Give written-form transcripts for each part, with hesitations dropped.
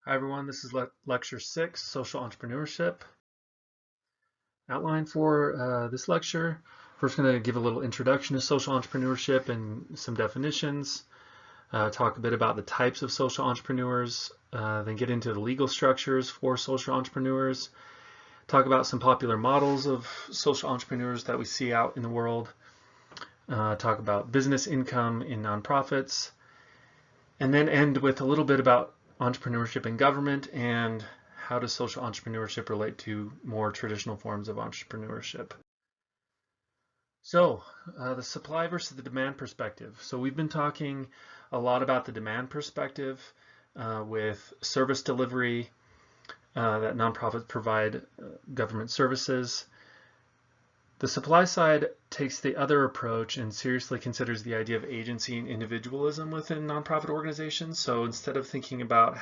Hi everyone, this is lecture 6, Social Entrepreneurship. Outline for this lecture. First going to give a little introduction to social entrepreneurship and some definitions, talk a bit about the types of social entrepreneurs, then get into the legal structures for social entrepreneurs, talk about some popular models of social entrepreneurs that we see out in the world, talk about business income in nonprofits, and then end with a little bit about entrepreneurship in government and how does social entrepreneurship relate to more traditional forms of entrepreneurship. So the supply versus the demand perspective. So we've been talking a lot about the demand perspective with service delivery, that nonprofits provide government services. The supply side takes the other approach and seriously considers the idea of agency and individualism within nonprofit organizations. So instead of thinking about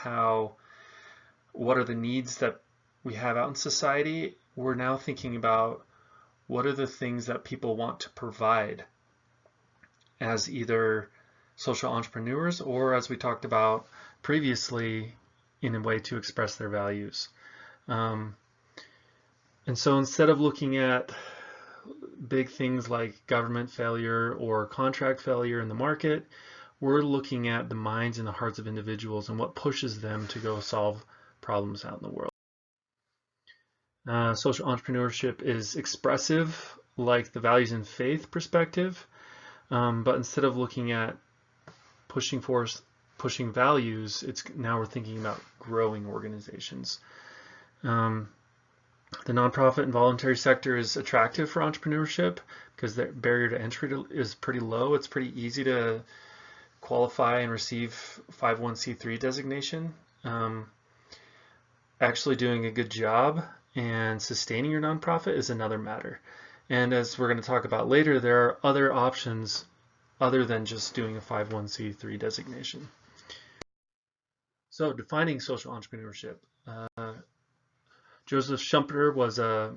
what are the needs that we have out in society, we're now thinking about what are the things that people want to provide as either social entrepreneurs or, as we talked about previously, in a way to express their values. And so instead of looking at big things like government failure or contract failure in the market, we're looking at the minds and the hearts of individuals and what pushes them to go solve problems out in the world. Social entrepreneurship is expressive, like the values and faith perspective, but instead of looking at pushing values, now we're thinking about growing organizations. The nonprofit and voluntary sector is attractive for entrepreneurship because the barrier to entry is pretty low. It's pretty easy to qualify and receive 501c3 designation. Actually doing a good job and sustaining your nonprofit is another matter. And as we're going to talk about later, there are other options other than just doing a 501c3 designation. So defining social entrepreneurship. Joseph Schumpeter was a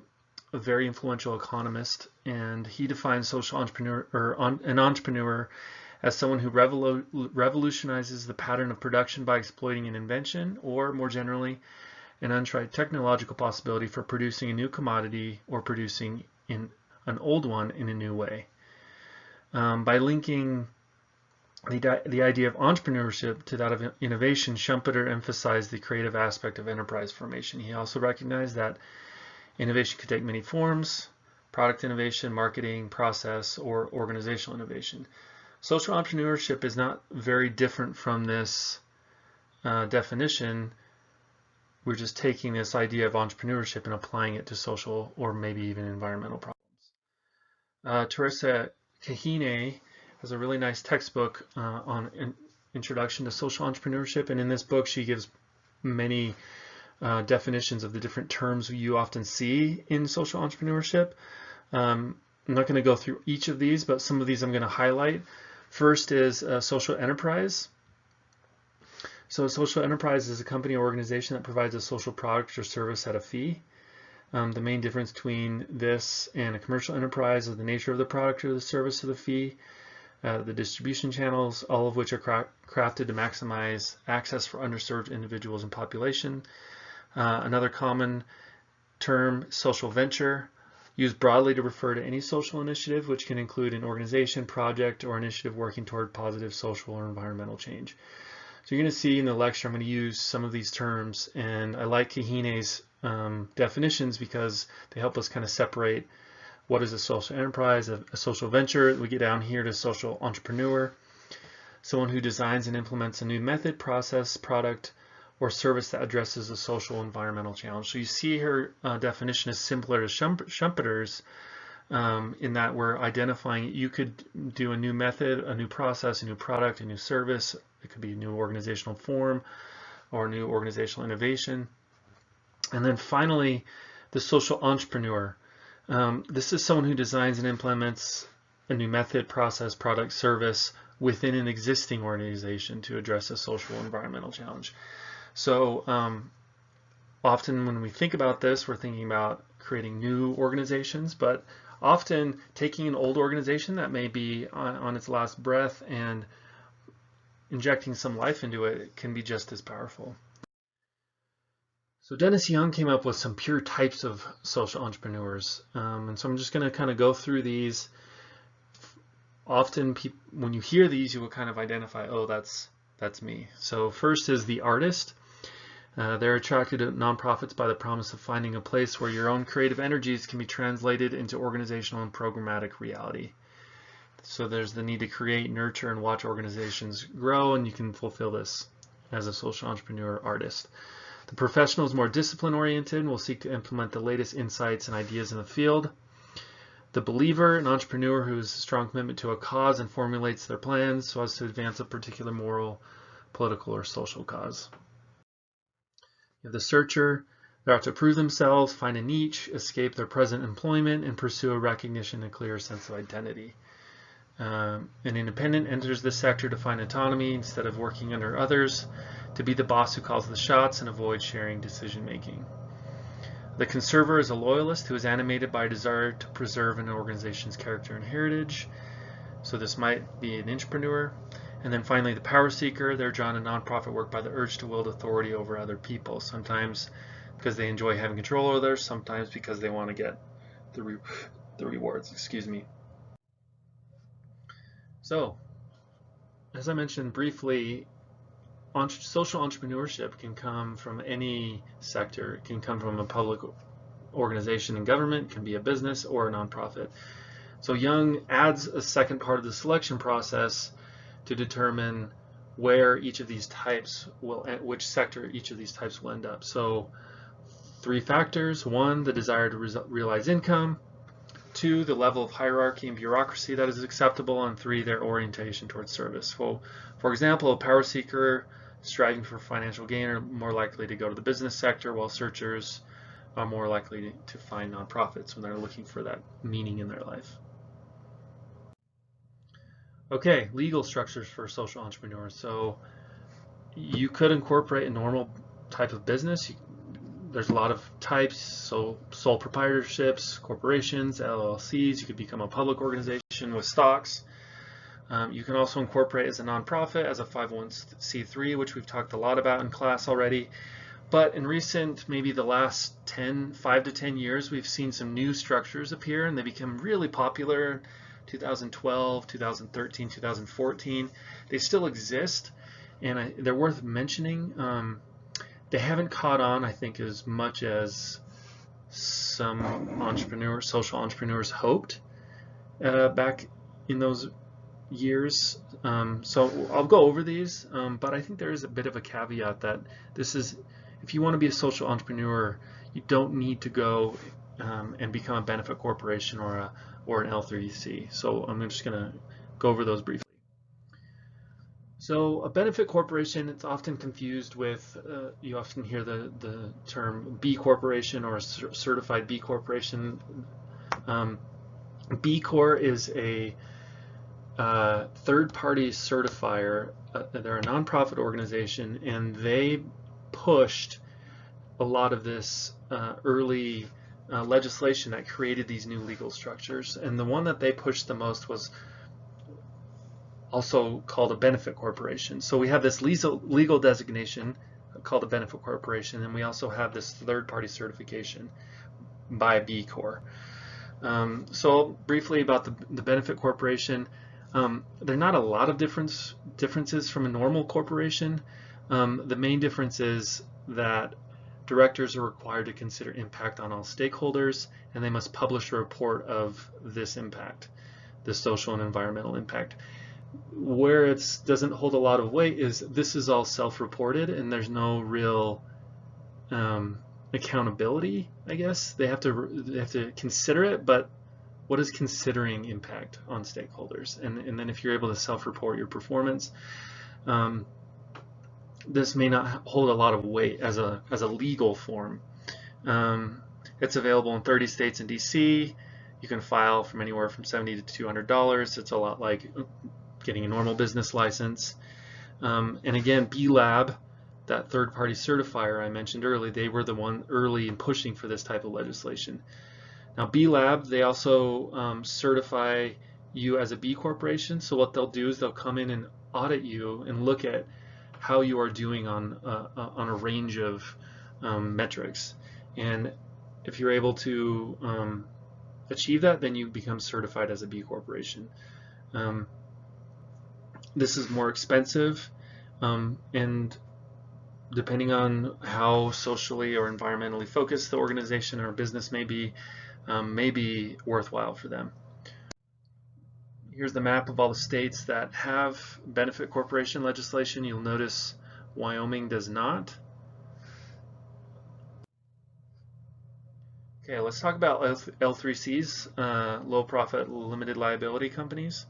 very influential economist, and he defined social entrepreneur an entrepreneur as someone who revolutionizes the pattern of production by exploiting an invention, or more generally, an untried technological possibility for producing a new commodity or producing an old one in a new way. By linking the idea of entrepreneurship to that of innovation, Schumpeter emphasized the creative aspect of enterprise formation. He also recognized that innovation could take many forms: product innovation, marketing, process, or organizational innovation. Social entrepreneurship is not very different from this definition. We're just taking this idea of entrepreneurship and applying it to social or maybe even environmental problems. Teresa Kahine has a really nice textbook on an introduction to social entrepreneurship, and in this book she gives many definitions of the different terms you often see in social entrepreneurship. I'm not going to go through each of these, but some of these I'm going to highlight. First is social enterprise. So a social enterprise is a company or organization that provides a social product or service at a fee. The main difference between this and a commercial enterprise is the nature of the product or the service of the fee, the distribution channels, all of which are crafted to maximize access for underserved individuals and population. Another common term, social venture, used broadly to refer to any social initiative, which can include an organization, project, or initiative working toward positive social or environmental change. So you're going to see in the lecture I'm going to use some of these terms, and I like Kahine's definitions because they help us kind of separate what is a social enterprise, a social venture. We get down here to social entrepreneur, someone who designs and implements a new method, process, product, or service that addresses a social environmental challenge. So you see her definition is similar to Schumpeter's in that we're identifying you could do a new method, a new process, a new product, a new service. It could be a new organizational form or new organizational innovation. And then finally, the social entrepreneur. This is someone who designs and implements a new method, process, product, service within an existing organization to address a social or environmental challenge. So often when we think about this, we're thinking about creating new organizations, but often taking an old organization that may be on its last breath and injecting some life into it can be just as powerful. So Dennis Young came up with some pure types of social entrepreneurs, and so I'm just going to kind of go through these. Often, when you hear these, you will kind of identify, oh, that's me. So first is the artist. They're attracted to nonprofits by the promise of finding a place where your own creative energies can be translated into organizational and programmatic reality. So there's the need to create, nurture, and watch organizations grow, and you can fulfill this as a social entrepreneur artist. The professional is more discipline-oriented and will seek to implement the latest insights and ideas in the field. The believer, an entrepreneur who has a strong commitment to a cause and formulates their plans so as to advance a particular moral, political, or social cause. You have the searcher. They're out to prove themselves, find a niche, escape their present employment, and pursue a recognition and clear sense of identity. An independent enters this sector to find autonomy instead of working under others, to be the boss who calls the shots and avoid sharing decision making. The conserver is a loyalist who is animated by a desire to preserve an organization's character and heritage. So this might be an entrepreneur. And then finally, the power seeker. They're drawn to nonprofit work by the urge to wield authority over other people, sometimes because they enjoy having control over others, sometimes because they want to get the rewards. Excuse me. So, as I mentioned briefly, social entrepreneurship can come from any sector. It can come from a public organization and government, it can be a business or a nonprofit. So Young adds a second part of the selection process to determine where each of these types will, which sector each of these types will end up. So 3 factors: 1, the desire to realize income; 2, the level of hierarchy and bureaucracy that is acceptable; and 3, their orientation towards service. So, for example, a power seeker striving for financial gain are more likely to go to the business sector, while searchers are more likely to find nonprofits when they're looking for that meaning in their life. Okay, legal structures for social entrepreneurs. So you could incorporate a normal type of business. There's a lot of types, so sole proprietorships, corporations, LLCs. You could become a public organization with stocks. You can also incorporate as a nonprofit, as a 501c3, which we've talked a lot about in class already. But in recent, maybe the last 5 to 10 years, we've seen some new structures appear, and they become really popular. 2012, 2013, 2014. They still exist, and they're worth mentioning. They haven't caught on, I think, as much as some social entrepreneurs hoped back in those years. So I'll go over these, but I think there is a bit of a caveat that this is, if you want to be a social entrepreneur, you don't need to go and become a benefit corporation or an L3C. So I'm just going to go over those briefly. So a benefit corporation, it's often confused with, you often hear the term B corporation or a certified B corporation. B Corp is a third-party certifier. They're a nonprofit organization, and they pushed a lot of this early legislation that created these new legal structures. And the one that they pushed the most was also called a benefit corporation. So we have this legal designation called a benefit corporation, and we also have this third-party certification by B Corp. So briefly about the benefit corporation, there are not a lot of differences from a normal corporation. The main difference is that directors are required to consider impact on all stakeholders, and they must publish a report of this impact, the social and environmental impact. Where it doesn't hold a lot of weight is this is all self-reported, and there's no real accountability, I guess. They have to consider it, but what is considering impact on stakeholders? And then if you're able to self-report your performance, this may not hold a lot of weight as a legal form. It's available in 30 states and DC. You can file from anywhere from $70 to $200. It's a lot like getting a normal business license. And again, B Lab, that third-party certifier I mentioned earlier, they were the one early in pushing for this type of legislation. Now B Lab, they also certify you as a B corporation. So what they'll do is they'll come in and audit you and look at how you are doing on a range of metrics. And if you're able to achieve that, then you become certified as a B Corporation. This is more expensive, and depending on how socially or environmentally focused the organization or business may be worthwhile for them. Here's the map of all the states that have benefit corporation legislation. You'll notice Wyoming does not. Okay, let's talk about L3Cs, low profit limited liability companies.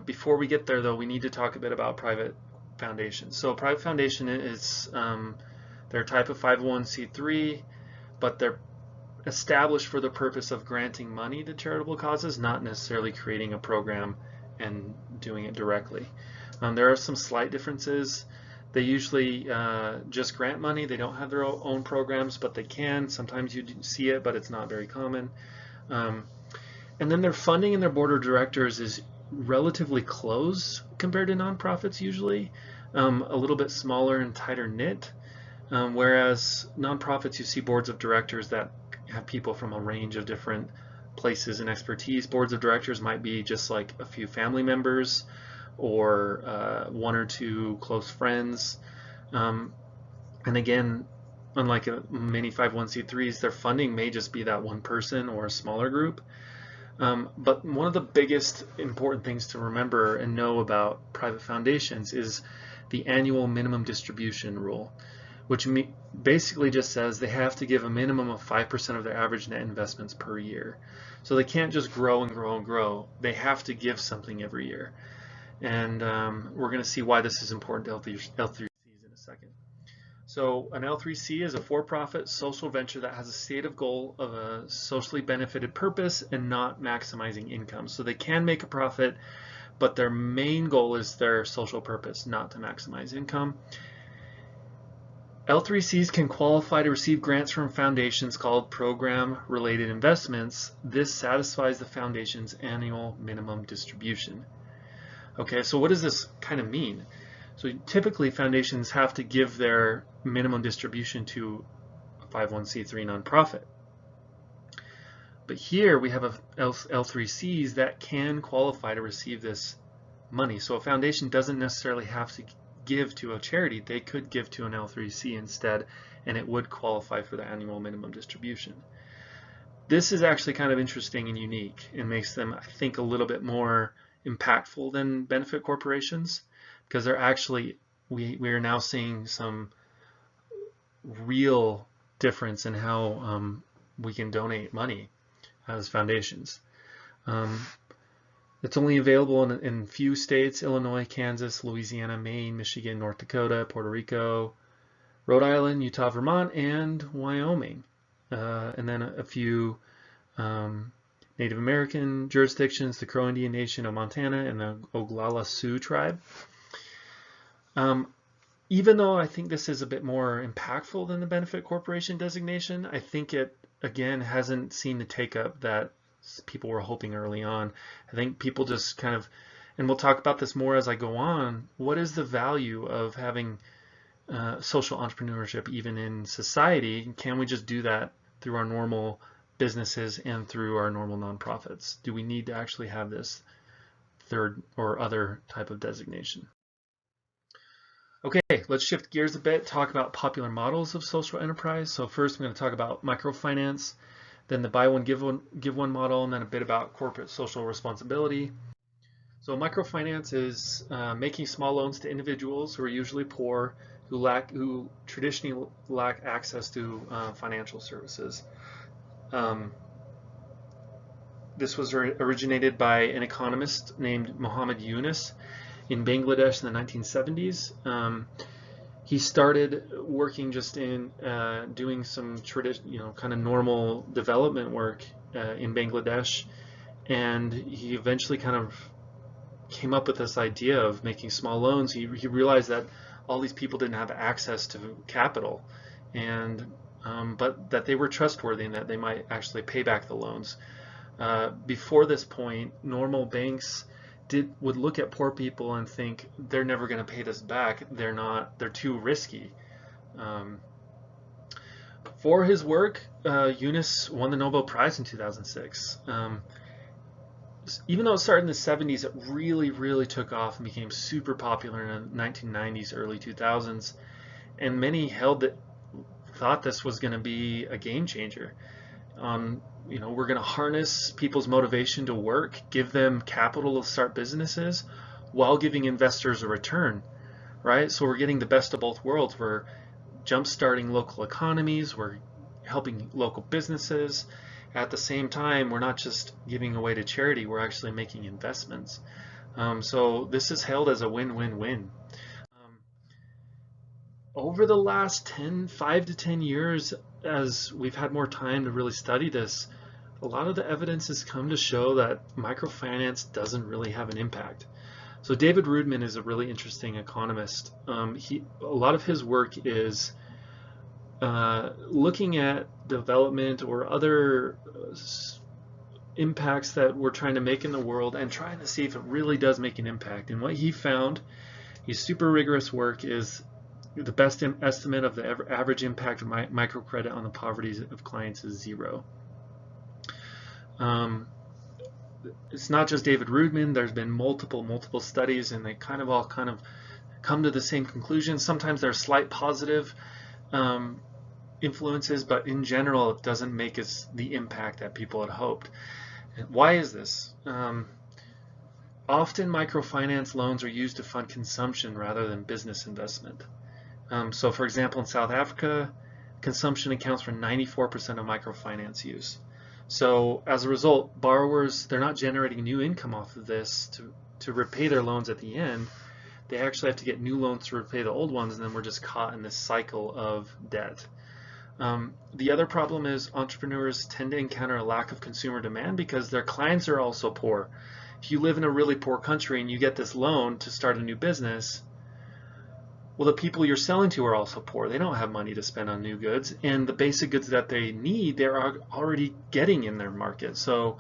Before we get there though, we need to talk a bit about private foundations. So a private foundation is, they're a type of 501c3, but they're established for the purpose of granting money to charitable causes, not necessarily creating a program and doing it directly. There are some slight differences. They usually just grant money. They don't have their own programs, but they can. Sometimes you see it, but it's not very common. And then their funding and their board of directors is relatively close compared to nonprofits usually, a little bit smaller and tighter knit, whereas nonprofits, you see boards of directors that have people from a range of different places and expertise. Boards of directors might be just like a few family members or one or two close friends. And again, unlike many 501c3s, their funding may just be that one person or a smaller group. But one of the biggest important things to remember and know about private foundations is the annual minimum distribution rule, which basically just says they have to give a minimum of 5% of their average net investments per year. So they can't just grow and grow and grow. They have to give something every year. And we're going to see why this is important to L3Cs in a second. So an L3C is a for-profit social venture that has a stated goal of a socially benefited purpose and not maximizing income. So they can make a profit, but their main goal is their social purpose, not to maximize income. L3Cs can qualify to receive grants from foundations called program-related investments. This satisfies the foundation's annual minimum distribution. Okay, so what does this kind of mean? So typically foundations have to give their minimum distribution to a 501c3 nonprofit. But here we have L3Cs that can qualify to receive this money. So a foundation doesn't necessarily have to give to a charity. They could give to an L3C instead, and it would qualify for the annual minimum distribution. This is actually kind of interesting and unique and makes them, I think, a little bit more impactful than benefit corporations, because they're actually, we are now seeing some real difference in how we can donate money as foundations. It's only available in few states: Illinois, Kansas, Louisiana, Maine, Michigan, North Dakota, Puerto Rico, Rhode Island, Utah, Vermont, and Wyoming. And then a few Native American jurisdictions, the Crow Indian Nation of Montana and the Oglala Sioux tribe. Even though I think this is a bit more impactful than the benefit corporation designation, I think it, again, hasn't seen the take-up that people were hoping early on. I think people just kind of, and we'll talk about this more as I go on, what is the value of having social entrepreneurship even in society? Can we just do that through our normal businesses and through our normal nonprofits? Do we need to actually have this third or other type of designation? Okay, let's shift gears a bit, talk about popular models of social enterprise. So first I'm going to talk about microfinance, then the buy one, give one model, and then a bit about corporate social responsibility. So microfinance is making small loans to individuals who are usually poor, who traditionally lack access to financial services. This was originated by an economist named Muhammad Yunus in Bangladesh in the 1970s. He started working just in doing some kind of normal development work in Bangladesh, and he eventually kind of came up with this idea of making small loans. He realized that all these people didn't have access to capital, and but that they were trustworthy and that they might actually pay back the loans. Before this point, normal banks would look at poor people and think they're never going to pay this back. They're too risky. For his work, Yunus won the Nobel Prize in 2006. Even though it started in the 70s, it really took off and became super popular in the 1990s, early 2000s, and many thought this was going to be a game changer. We're going to harness people's motivation to work, give them capital to start businesses, while giving investors a return, right? So we're getting the best of both worlds. We're jump-starting local economies, we're helping local businesses. At the same time, we're not just giving away to charity, we're actually making investments. So this is hailed as a win-win-win. Over the last 5 to 10 years, as we've had more time to really study this, a lot of the evidence has come to show that microfinance doesn't really have an impact. So David Rudman is a really interesting economist. A lot of his work is looking at development or other impacts that we're trying to make in the world and trying to see if it really does make an impact. And what he found, his super rigorous work, is the best estimate of the average impact of microcredit on the poverty of clients is 0. It's not just David Rudman. There's been multiple studies, and they all come to the same conclusion. Sometimes there are slight positive influences, but in general, it doesn't make the impact that people had hoped. And why is this? Often microfinance loans are used to fund consumption rather than business investment. So for example, in South Africa, consumption accounts for 94% of microfinance use. So as a result, borrowers, they're not generating new income off of this to repay their loans at the end. They actually have to get new loans to repay the old ones, and then we're just caught in this cycle of debt. The other problem is entrepreneurs tend to encounter a lack of consumer demand because their clients are also poor. If you live in a really poor country and you get this loan to start a new business, well, the people you're selling to are also poor. They don't have money to spend on new goods, and the basic goods that they need, they're already getting in their market. So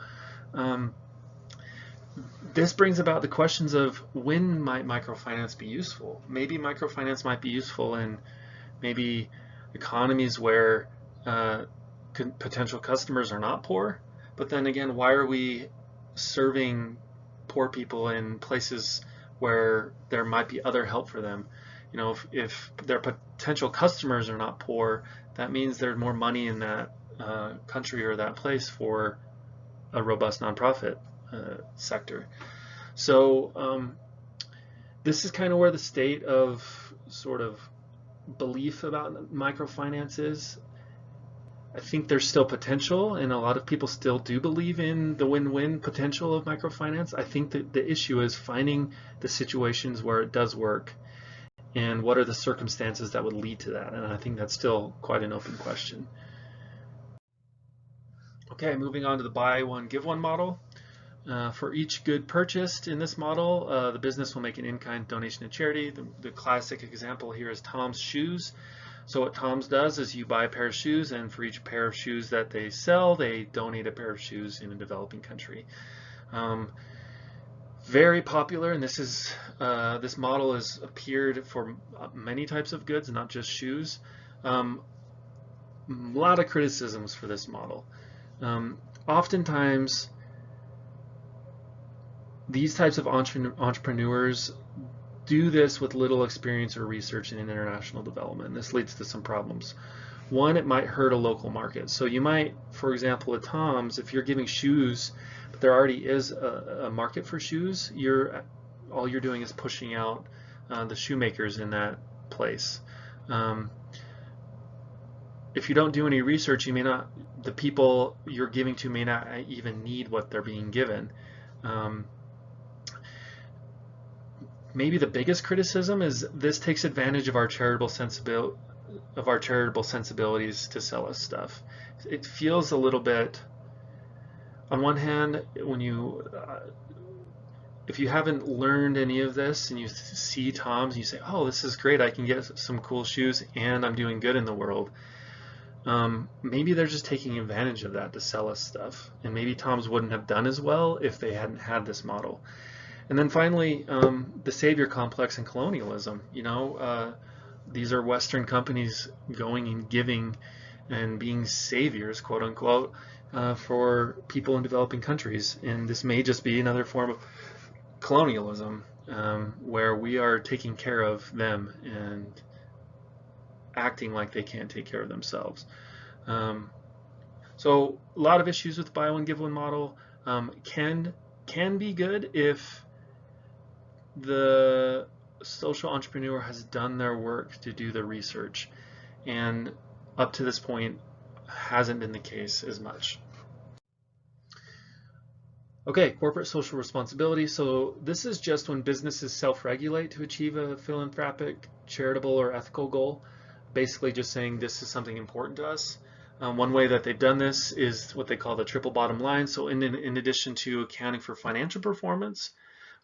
this brings about the questions of, when might microfinance be useful? Maybe microfinance might be useful in maybe economies where potential customers are not poor. But then again, why are we serving poor people in places where there might be other help for them? If their potential customers are not poor, that means there's more money in that country or that place for a robust nonprofit sector. So this is kind of where the state of sort of belief about microfinance is. I think there's still potential, and a lot of people still do believe in the win-win potential of microfinance. I think that the issue is finding the situations where it does work, and what are the circumstances that would lead to that. And I think that's still quite an open question. Okay, moving on to the buy one, give one model. For each good purchased in this model, the business will make an in-kind donation to charity. The classic example here is Tom's shoes. So what Tom's does is you buy a pair of shoes, and for each pair of shoes that they sell, they donate a pair of shoes in a developing country. Very popular, and this model has appeared for many types of goods, not just shoes. A lot of criticisms for this model. Oftentimes, these types of entrepreneurs do this with little experience or research in international development. This leads to some problems. One, it might hurt a local market. So you might, for example, at Tom's, if you're giving shoes, but there already is a market for shoes, all you're doing is pushing out the shoemakers in that place. If you don't do any research, the people you're giving to may not even need what they're being given. Maybe the biggest criticism is this takes advantage of our charitable sensibilities to sell us stuff. It feels a little bit, on one hand, if you haven't learned any of this and you see Tom's and you say, oh, this is great, I can get some cool shoes and I'm doing good in the world. Maybe they're just taking advantage of that to sell us stuff, and maybe Tom's wouldn't have done as well if they hadn't had this model. And then finally, the savior complex and colonialism. These are Western companies going and giving and being saviors, quote unquote, for people in developing countries. And this may just be another form of colonialism, where we are taking care of them and acting like they can't take care of themselves. Um, so a lot of issues with the buy one give one model. Can be good if the social entrepreneur has done their work to do the research, and up to this point hasn't been the case as much. Okay, corporate social responsibility. So this is just when businesses self-regulate to achieve a philanthropic, charitable, or ethical goal. Basically just saying this is something important to us. One way that they've done this is what they call the triple bottom line. So in addition to accounting for financial performance,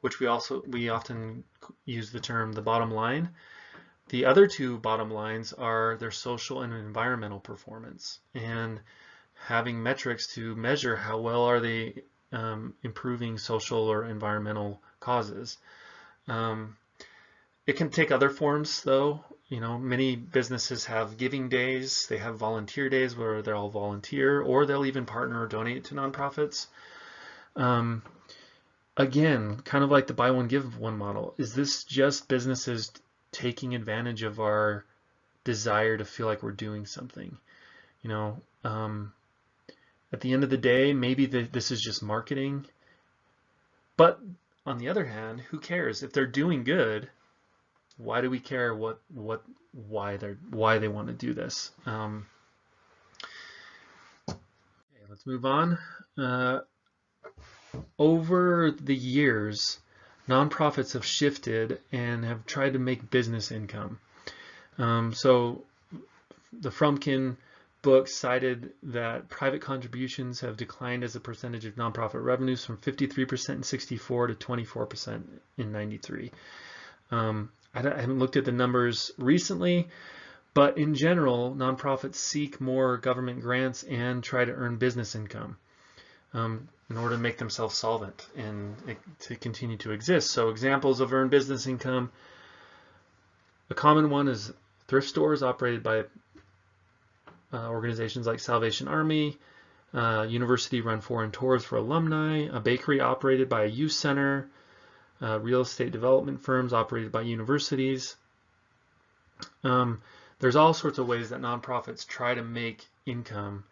which we often use the term the bottom line, the other two bottom lines are their social and environmental performance, and having metrics to measure how well are they improving social or environmental causes. It can take other forms though. Many businesses have giving days, they have volunteer days where they'll volunteer, or they'll even partner or donate to nonprofits. Again, kind of like the buy one give one model, is this just businesses taking advantage of our desire to feel like we're doing something? At the end of the day, maybe this is just marketing. But on the other hand, who cares? If they're doing good, why do we care why they want to do this? Okay, let's move on. Over the years, nonprofits have shifted and have tried to make business income. So the Frumkin book cited that private contributions have declined as a percentage of nonprofit revenues from 53% in '64 to 24% in '93. I haven't looked at the numbers recently, but in general, nonprofits seek more government grants and try to earn business income in order to make themselves solvent and to continue to exist. So examples of earned business income, a common one is thrift stores operated by organizations like Salvation Army, university-run foreign tours for alumni, a bakery operated by a youth center, real estate development firms operated by universities. There's all sorts of ways that nonprofits try to make income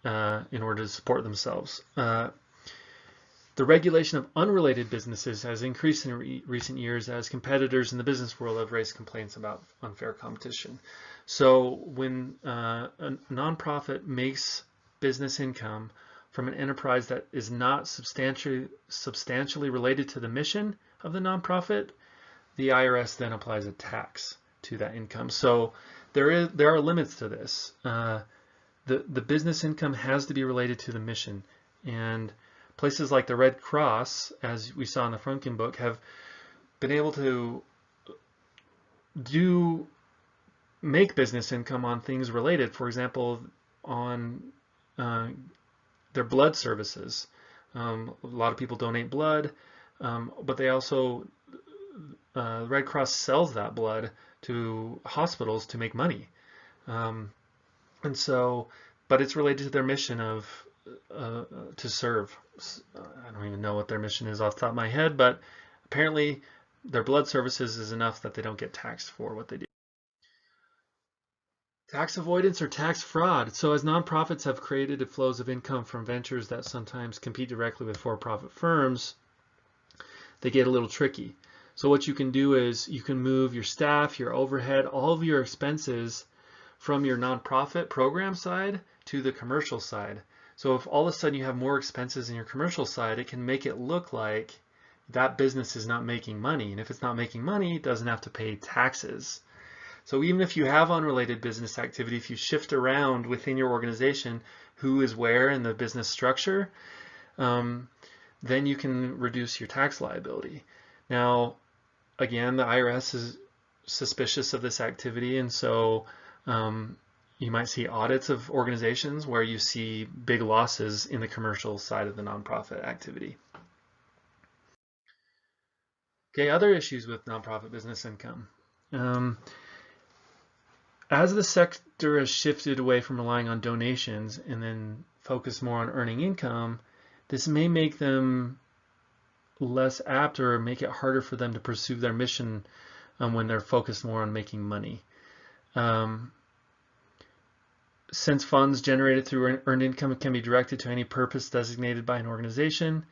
in order to support themselves. The regulation of unrelated businesses has increased in recent years as competitors in the business world have raised complaints about unfair competition. So when a nonprofit makes business income from an enterprise that is not substantially related to the mission of the nonprofit, the IRS then applies a tax to that income. So there are limits to this. The business income has to be related to the mission, and places like the Red Cross, as we saw in the Frumkin book, have been able to make business income on things related. For example, on their blood services. A lot of people donate blood, but they also, Red Cross sells that blood to hospitals to make money. And so, but it's related to their mission of to serve. I don't even know what their mission is off the top of my head, but apparently their blood services is enough that they don't get taxed for what they do. Tax avoidance or tax fraud. So as nonprofits have created flows of income from ventures that sometimes compete directly with for-profit firms, they get a little tricky. So what you can do is you can move your staff, your overhead, all of your expenses from your nonprofit program side to the commercial side. So if all of a sudden you have more expenses in your commercial side, it can make it look like that business is not making money. And if it's not making money, it doesn't have to pay taxes. So even if you have unrelated business activity, if you shift around within your organization who is where in the business structure, then you can reduce your tax liability. Now, again, the IRS is suspicious of this activity, and so you might see audits of organizations where you see big losses in the commercial side of the nonprofit activity. Okay, other issues with nonprofit business income. As the sector has shifted away from relying on donations and then focus more on earning income, this may make them less apt or make it harder for them to pursue their mission when they're focused more on making money. Since funds generated through earned income can be directed to any purpose designated by an organization,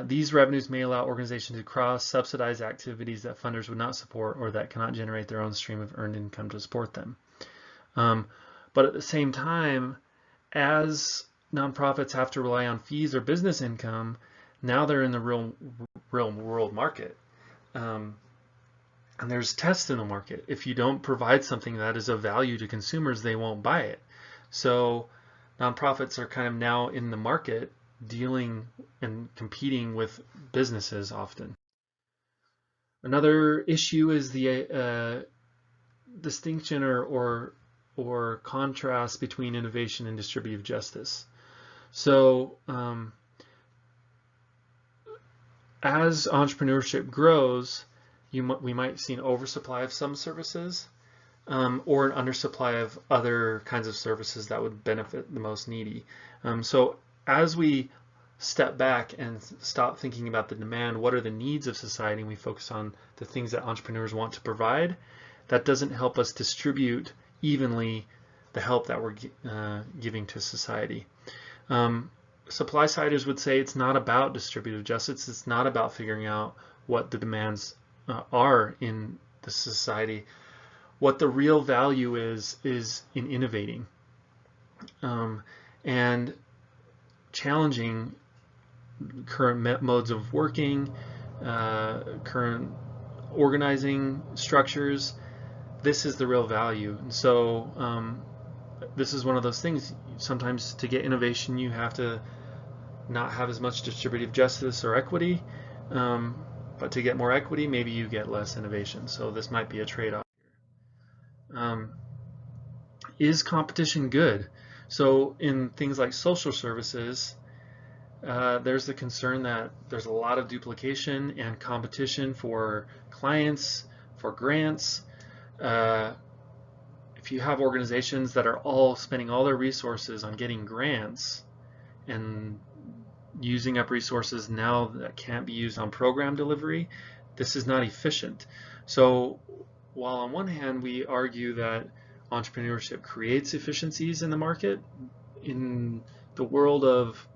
these revenues may allow organizations to cross-subsidize activities that funders would not support or that cannot generate their own stream of earned income to support them. But at the same time, as nonprofits have to rely on fees or business income, now they're in the real world market. And there's tests in the market. If you don't provide something that is of value to consumers, they won't buy it. So nonprofits are kind of now in the market dealing and competing with businesses often. Another issue is the distinction or contrast between innovation and distributive justice. So as entrepreneurship grows, we might see an oversupply of some services or an undersupply of other kinds of services that would benefit the most needy. So as we step back and stop thinking about the demand, what are the needs of society, and we focus on the things that entrepreneurs want to provide, that doesn't help us distribute evenly the help that we're giving to society. Supply-siders would say it's not about distributive justice. It's not about figuring out what the demands are in the society. What the real value is in innovating and challenging current modes of working, current organizing structures. This is the real value. And so this is one of those things. Sometimes to get innovation, you have to not have as much distributive justice or equity, but to get more equity, maybe you get less innovation. So this might be a trade-off. Is competition good? So in things like social services, there's the concern that there's a lot of duplication and competition for clients, for grants. If you have organizations that are all spending all their resources on getting grants and using up resources now that can't be used on program delivery, this is not efficient. So while on one hand we argue that entrepreneurship creates efficiencies in the market, in the world of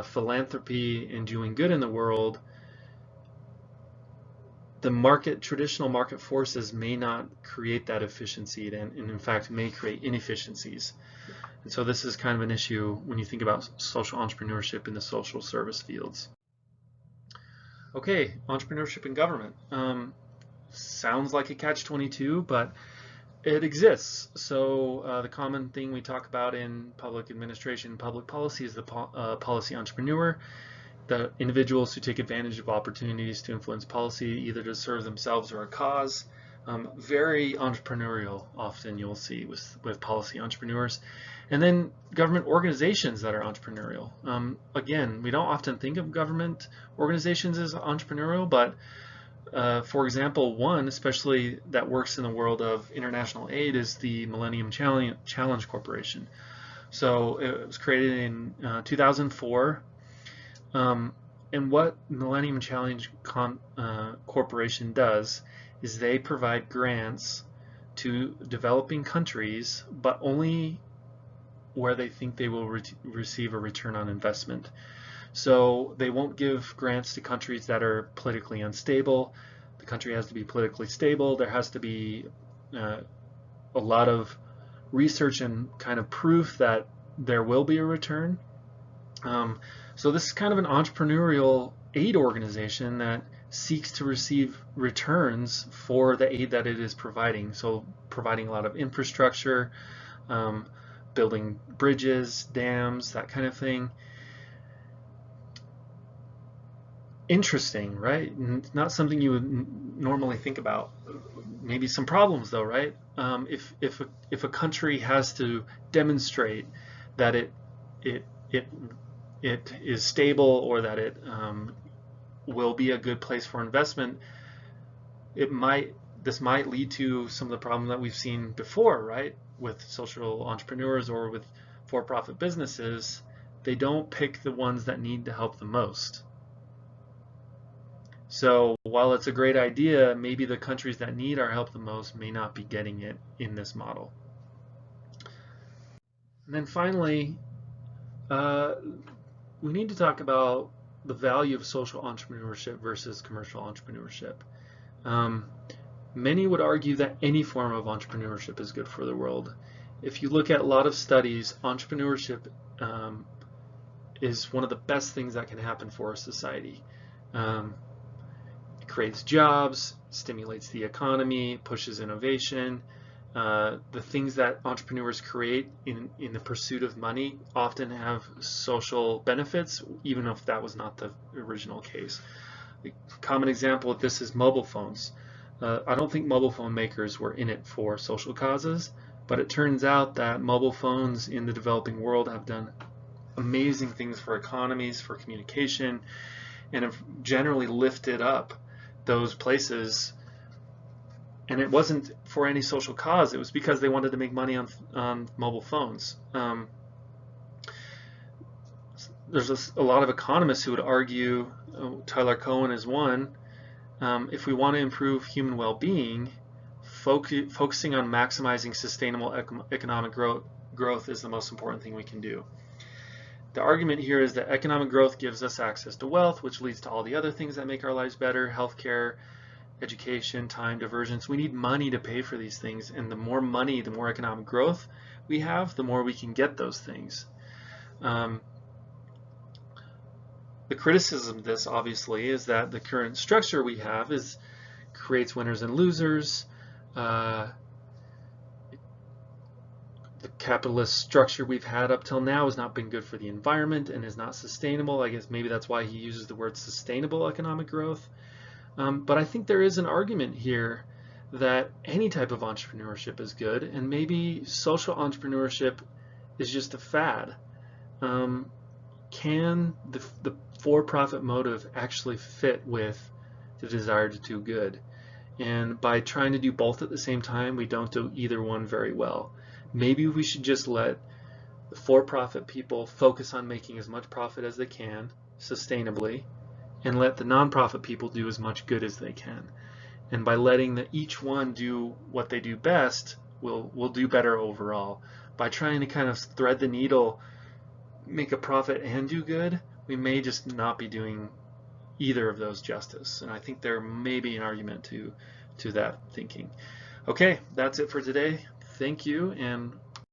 philanthropy and doing good in the world, the traditional market forces may not create that efficiency and in fact may create inefficiencies. And so this is kind of an issue when you think about social entrepreneurship in the social service fields. Okay, entrepreneurship in government. Sounds like a catch-22, but it exists. So the common thing we talk about in public administration, public policy is the policy entrepreneur, the individuals who take advantage of opportunities to influence policy either to serve themselves or a cause. Very entrepreneurial often you'll see with policy entrepreneurs. And then government organizations that are entrepreneurial. Again, we don't often think of government organizations as entrepreneurial, but for example, one especially that works in the world of international aid is the Millennium Challenge Corporation. So it was created in 2004. And what Millennium Challenge Corporation does is they provide grants to developing countries, but only where they think they will receive a return on investment. So they won't give grants to countries that are politically unstable. The country has to be politically stable. There has to be a lot of research and kind of proof that there will be a return. So this is kind of an entrepreneurial aid organization that seeks to receive returns for the aid that it is providing. So providing a lot of infrastructure, building bridges, dams, that kind of thing. Interesting, right? Not something you would normally think about. Maybe some problems though, right? If a country has to demonstrate that it is stable or that it will be a good place for investment, this might lead to some of the problems that we've seen before, right? With social entrepreneurs or with for-profit businesses, they don't pick the ones that need the help the most. So while it's a great idea, maybe the countries that need our help the most may not be getting it in this model. And then finally, we need to talk about the value of social entrepreneurship versus commercial entrepreneurship. Many would argue that any form of entrepreneurship is good for the world. If you look at a lot of studies, entrepreneurship is one of the best things that can happen for a society. It creates jobs, stimulates the economy, pushes innovation. The things that entrepreneurs create in the pursuit of money often have social benefits, even if that was not the original case. A common example of this is mobile phones. I don't think mobile phone makers were in it for social causes, but it turns out that mobile phones in the developing world have done amazing things for economies, for communication, and have generally lifted up those places. And it wasn't for any social cause. It was because they wanted to make money on mobile phones. There's a lot of economists who would argue, Tyler Cohen is one, if we want to improve human well-being, focusing on maximizing sustainable economic growth is the most important thing we can do. The argument here is that economic growth gives us access to wealth, which leads to all the other things that make our lives better: healthcare, education, time, diversions. We need money to pay for these things, and the more money, the more economic growth we have, the more we can get those things. The criticism of this, obviously, is that the current structure we have creates winners and losers. The capitalist structure we've had up till now has not been good for the environment and is not sustainable. I guess maybe that's why he uses the word sustainable economic growth. But I think there is an argument here that any type of entrepreneurship is good, and maybe social entrepreneurship is just a fad. Can the for-profit motive actually fit with the desire to do good? And by trying to do both at the same time, we don't do either one very well. Maybe we should just let the for-profit people focus on making as much profit as they can sustainably, and let the non-profit people do as much good as they can. And by letting each one do what they do best, we'll do better overall. By trying to kind of thread the needle, make a profit and do good, we may just not be doing either of those justice. And I think there may be an argument to that thinking. Okay, that's it for today. Thank you, and